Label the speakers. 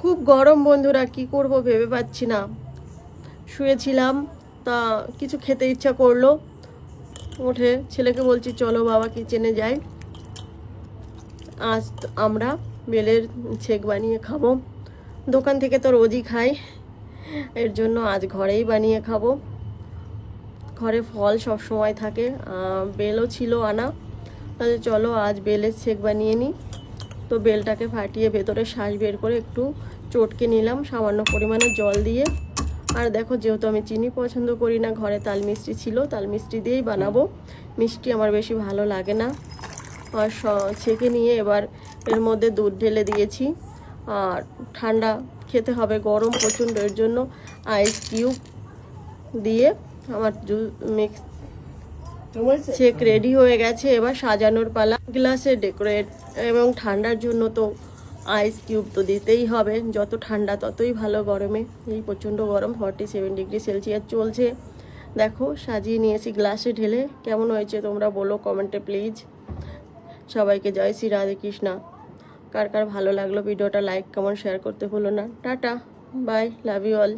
Speaker 1: খুব গরম বন্ধুরা, কি করব ভেবে পাচ্ছি না। শুয়েছিলাম, তা কিছু খেতে ইচ্ছা করলো, উঠে ছেলেকে বলছি চলো বাবা কিচেনে যাই, আজ আমরা বেলের ছেক বানিয়ে খাবো। দোকান থেকে তো রোজই খাই, এর জন্য আজ ঘরেই বানিয়ে খাবো। ঘরে ফল সব সময় থাকে, বেলও ছিল আনা, তাহলে চলো আজ বেলের ছেক বানিয়ে নিই। তো বেলটাকে ফাটিয়ে ভেতরে শাঁস বের করে একটু চটকে নিলাম সামান্য পরিমাণে জল দিয়ে। আর দেখো, যেহেতু আমি চিনি পছন্দ করি না, ঘরে তাল মিষ্টি ছিল, তাল মিষ্টি দিয়েই বানাবো। মিষ্টি আমার বেশি ভালো লাগে না। আর ছেঁকে নিয়ে এবার এর মধ্যে দুধ ঢেলে দিয়েছি। আর ঠান্ডা খেতে হবে, গরম প্রচণ্ড, এর জন্য আইস কিউব দিয়ে আমার মিক্স শেক রেডি হয়ে গেছে। এবার সাজানোর পালা, গ্লাসে ডেকোরেট। এবং ঠান্ডার জন্য তো আইস কিউব তো দিতেই হবে, যত ঠান্ডা ততই ভালো গরমে। এই প্রচণ্ড গরম, 47°C চলছে। দেখো সাজিয়ে নিয়েছি গ্লাসে ঢেলে। কেমন হয়েছে তোমরা বলো কমেন্টে প্লিজ। সবাইকে জয় শ্রী রাধে কৃষ্ণা। কার কার ভালো লাগলো ভিডিওটা লাইক কমেন্ট শেয়ার করতে ভুলো না। Tata, bye, love you all.